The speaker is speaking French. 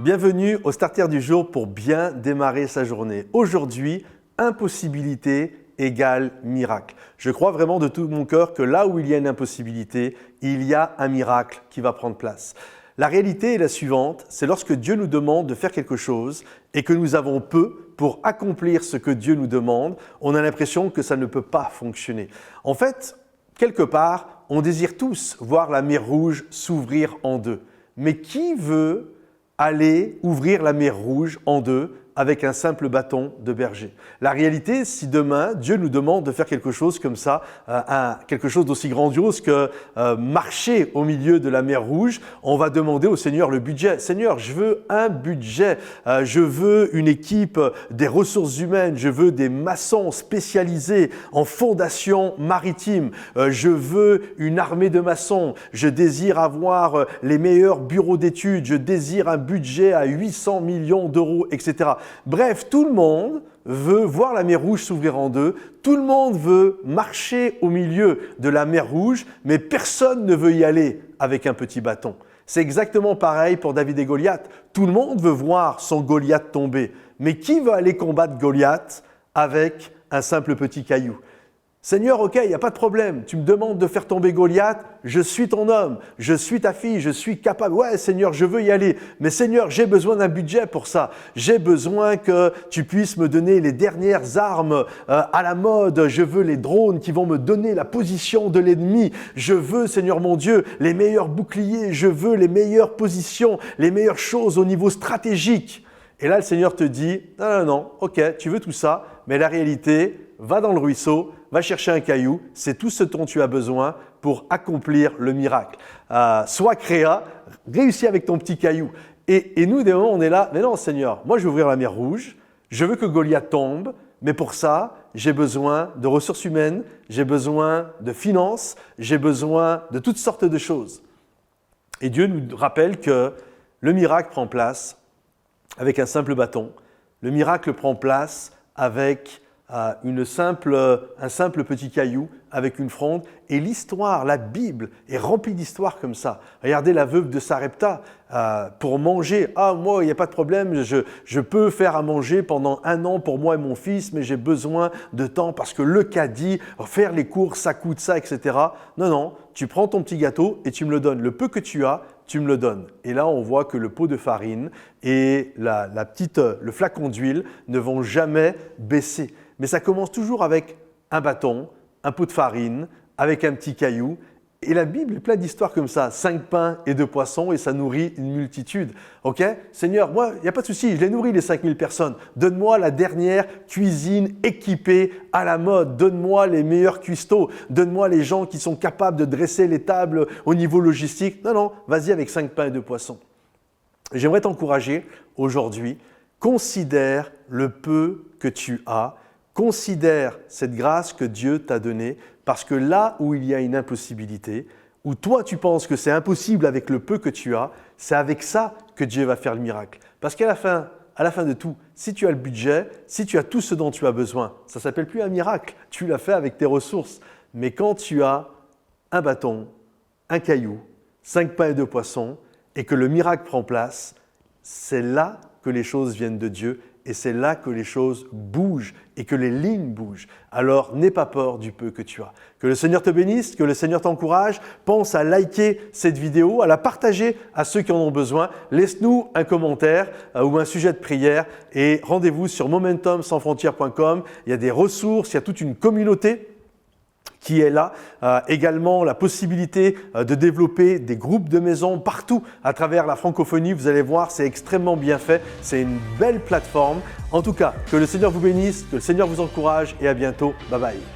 Bienvenue au Starter du jour pour bien démarrer sa journée. Aujourd'hui, impossibilité égale miracle. Je crois vraiment de tout mon cœur que là où il y a une impossibilité, il y a un miracle qui va prendre place. La réalité est la suivante, c'est lorsque Dieu nous demande de faire quelque chose et que nous avons peu pour accomplir ce que Dieu nous demande, on a l'impression que ça ne peut pas fonctionner. En fait, quelque part, on désire tous voir la mer Rouge s'ouvrir en deux. Mais qui veut aller ouvrir la mer Rouge en deux avec un simple bâton de berger? La réalité, si demain Dieu nous demande de faire quelque chose comme ça, quelque chose d'aussi grandiose que marcher au milieu de la mer Rouge, on va demander au Seigneur le budget. Seigneur, je veux un budget, je veux une équipe des ressources humaines, je veux des maçons spécialisés en fondation maritime, je veux une armée de maçons, je désire avoir les meilleurs bureaux d'études, je désire un budget à 800 millions d'euros, etc. Bref, tout le monde veut voir la mer Rouge s'ouvrir en deux, tout le monde veut marcher au milieu de la mer Rouge, mais personne ne veut y aller avec un petit bâton. C'est exactement pareil pour David et Goliath. Tout le monde veut voir son Goliath tomber, mais qui veut aller combattre Goliath avec un simple petit caillou? Seigneur, ok, il n'y a pas de problème, tu me demandes de faire tomber Goliath, je suis ton homme, je suis ta fille, je suis capable. Ouais, Seigneur, je veux y aller, mais Seigneur, j'ai besoin d'un budget pour ça. J'ai besoin que tu puisses me donner les dernières armes à la mode. Je veux les drones qui vont me donner la position de l'ennemi. Je veux, Seigneur mon Dieu, les meilleurs boucliers, je veux les meilleures positions, les meilleures choses au niveau stratégique. Et là, le Seigneur te dit, non, ok, tu veux tout ça, mais la réalité, va dans le ruisseau, va chercher un caillou, c'est tout ce dont tu as besoin pour accomplir le miracle. Sois créa, réussis avec ton petit caillou. Et nous, des moments, on est là, mais non Seigneur, moi je veux ouvrir la mer Rouge, je veux que Goliath tombe, mais pour ça, j'ai besoin de ressources humaines, j'ai besoin de finances, j'ai besoin de toutes sortes de choses. Et Dieu nous rappelle que le miracle prend place avec un simple bâton, le miracle prend place avec un simple petit caillou avec une fronde. Et l'histoire, la Bible est remplie d'histoires comme ça. Regardez la veuve de Sarepta, pour manger. Ah, moi, il n'y a pas de problème, je peux faire à manger pendant 1 an pour moi et mon fils, mais j'ai besoin de temps parce que le caddie, faire les courses, ça coûte ça, etc. Non, tu prends ton petit gâteau et tu me le donnes. Le peu que tu as, tu me le donnes. Et là, on voit que le pot de farine et le flacon d'huile ne vont jamais baisser. Mais ça commence toujours avec un bâton, un pot de farine, avec un petit caillou. Et la Bible est pleine d'histoires comme ça. 5 pains et 2 poissons et ça nourrit une multitude. Ok? Seigneur, moi, il n'y a pas de souci, je les nourris les 5000 personnes. Donne-moi la dernière cuisine équipée à la mode. Donne-moi les meilleurs cuistots. Donne-moi les gens qui sont capables de dresser les tables au niveau logistique. Non, vas-y avec 5 pains et 2 poissons. J'aimerais t'encourager aujourd'hui. Considère le peu que tu as. Considère cette grâce que Dieu t'a donnée parce que là où il y a une impossibilité, où toi tu penses que c'est impossible avec le peu que tu as, c'est avec ça que Dieu va faire le miracle. Parce qu'à la fin de tout, si tu as le budget, si tu as tout ce dont tu as besoin, ça ne s'appelle plus un miracle, tu l'as fait avec tes ressources. Mais quand tu as un bâton, un caillou, 5 pains et 2 poissons et que le miracle prend place, c'est là que les choses viennent de Dieu. Et c'est là que les choses bougent et que les lignes bougent. Alors, n'aie pas peur du peu que tu as. Que le Seigneur te bénisse, que le Seigneur t'encourage. Pense à liker cette vidéo, à la partager à ceux qui en ont besoin. Laisse-nous un commentaire ou un sujet de prière et rendez-vous sur momentumsansfrontières.com. Il y a des ressources, il y a toute une communauté qui est là. Également la possibilité de développer des groupes de maisons partout à travers la francophonie. Vous allez voir, c'est extrêmement bien fait. C'est une belle plateforme. En tout cas, que le Seigneur vous bénisse, que le Seigneur vous encourage et à bientôt. Bye bye.